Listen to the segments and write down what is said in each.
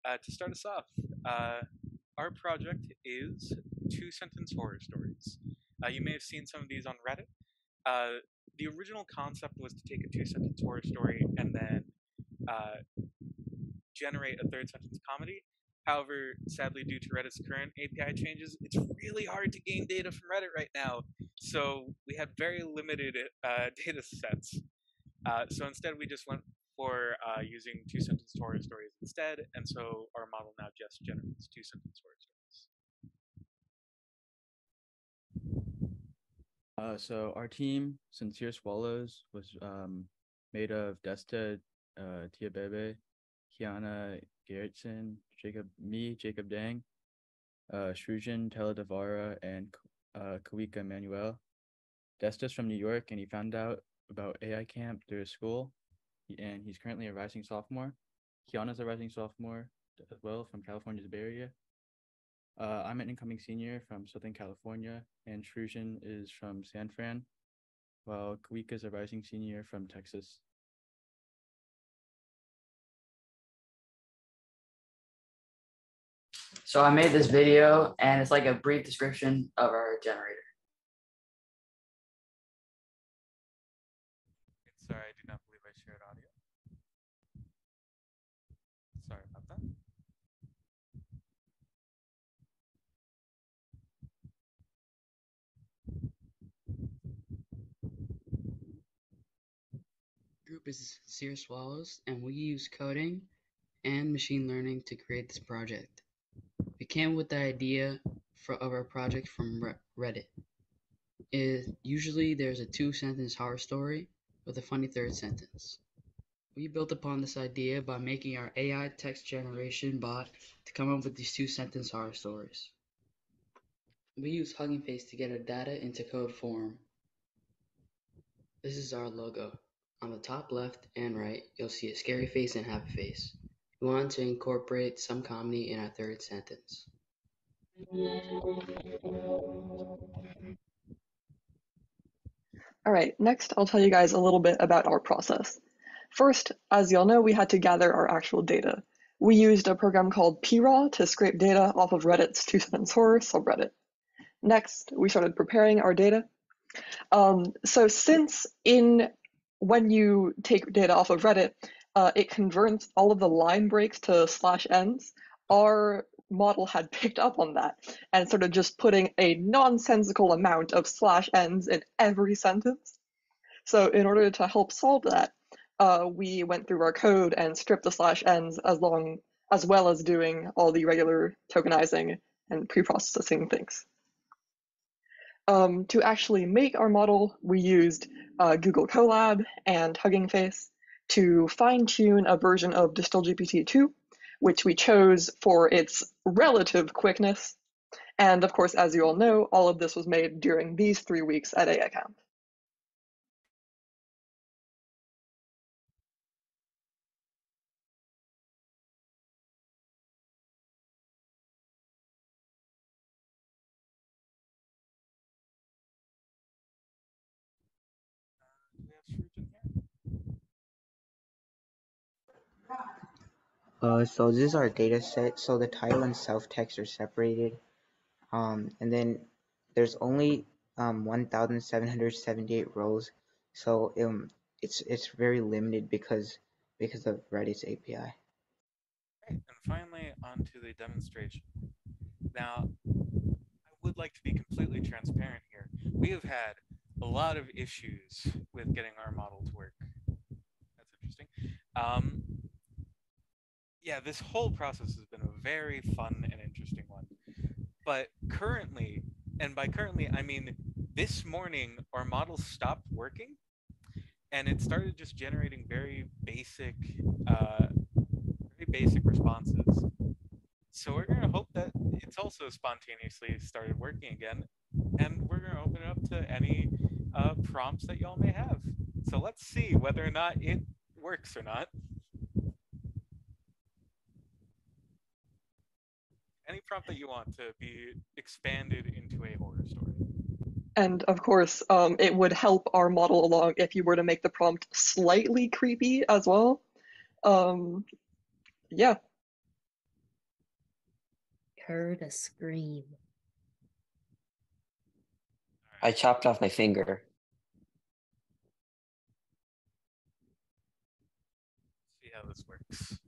To start us off, our project is two-sentence horror stories. You may have seen some of these on Reddit. The original concept was to take a two-sentence horror story and then uh, generate a third sentence comedy. However, sadly, due to Reddit's current API changes, it's really hard to gain data from Reddit right now. So we had very limited data sets. So instead, we just went for using two-sentence horror stories instead, and so our model now just generates two-sentence horror stories. So our team, Sincere Swallows, was made of Desta Tibebe, Kiana Gerritsen, Jacob Dang, Srujan Telidevara, and Manuel. Desta's from New York, and he found out about AI Camp through his school, and he's currently a rising sophomore. Kiana's a rising sophomore as well from California's Bay Area. I'm an incoming senior from Southern California, and Srujan is from San Fran, while Kawika is a rising senior from Texas. So I made this video, and it's like a brief description of our generator. Sorry, I do not believe I shared audio. Sorry about that. Group is Sincere Swallows, and we use coding and machine learning to create this project. We came with the idea of our project from Reddit. Usually there's a two-sentence horror story with a funny third sentence. We built upon this idea by making our AI text generation bot to come up with these two-sentence horror stories. We use Hugging Face to get our data into code form. This is our logo. On the top left and right, you'll see a scary face and happy face. We wanted to incorporate some comedy in our third sentence. All right, next I'll tell you guys a little bit about our process. First, as y'all know, we had to gather our actual data. We used a program called praw to scrape data off of Reddit's two-sentence horror subreddit. Next, we started preparing our data. So since when you take data off of Reddit, it converts all of the line breaks to /ns, our model had picked up on that and started just putting a nonsensical amount of /ns in every sentence. So in order to help solve that, we went through our code and stripped the /ns as well as doing all the regular tokenizing and pre-processing things. To actually make our model, we used Google Colab and Hugging Face to fine-tune a version of DistilGPT-2, which we chose for its relative quickness. And of course, as you all know, all of this was made during these 3 weeks at AI Camp. So this is our data set. So the title and self-text are separated. And then there's only 1,778 rows. So it's very limited because of Reddit's API. Right, and finally onto the demonstration. Now, I would like to be completely transparent here. We have had a lot of issues with getting our model to work. That's interesting. Yeah, this whole process has been a very fun and interesting one. But currently, and by currently, I mean this morning, our model stopped working, and it started just generating very basic responses. So we're gonna hope that it's also spontaneously started working again, and we're gonna open it up to any prompts that y'all may have. So let's see whether or not it works or not. Any prompt that you want to be expanded into a horror story. And of course, it would help our model along if you were to make the prompt slightly creepy as well. Yeah. heard a scream. I chopped off my finger. See how this works.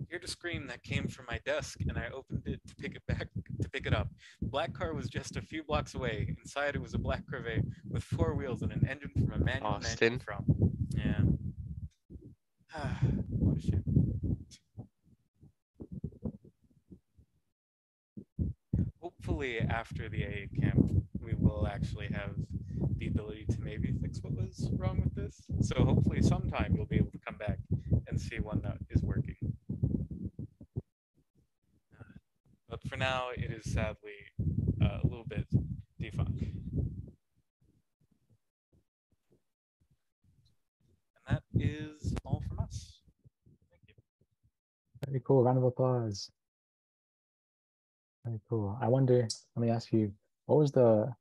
Heard a scream that came from my desk, and I opened it to pick it up. The black car was just a few blocks away. Inside it was a black Corvette with 4 wheels and an engine from a manual Austin. from. Yeah. What a shit. Hopefully, after the AA camp, we will actually have the ability to maybe fix what was wrong with this. So hopefully, sometime you'll be able to come back and see one that is working. But for now, it is sadly a little bit defunct. And that is all from us. Thank you. Very cool. Round of applause. Very cool. I wonder, let me ask you, what was the,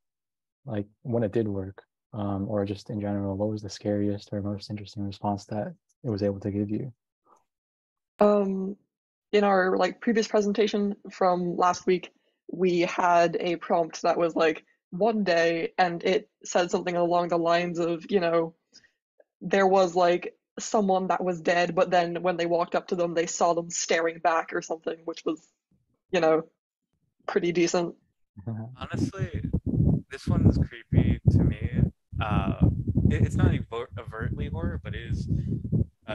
like, when it did work, or just in general, what was the scariest or most interesting response that it was able to give you? In our previous presentation from last week, we had a prompt that was like 1 day, and it said something along the lines of, there was like someone that was dead, but then when they walked up to them, they saw them staring back or something, which was, pretty decent. Honestly, this one's creepy to me. It's not overtly horror, but it is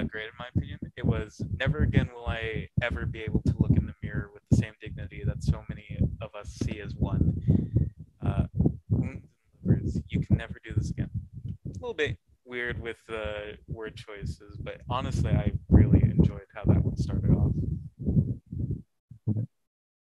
great in my opinion. It was, never again will I ever be able to look in the mirror with the same dignity that so many of us see as one. Wounds and livers, you can never do this again. A little bit weird with the word choices, but honestly, I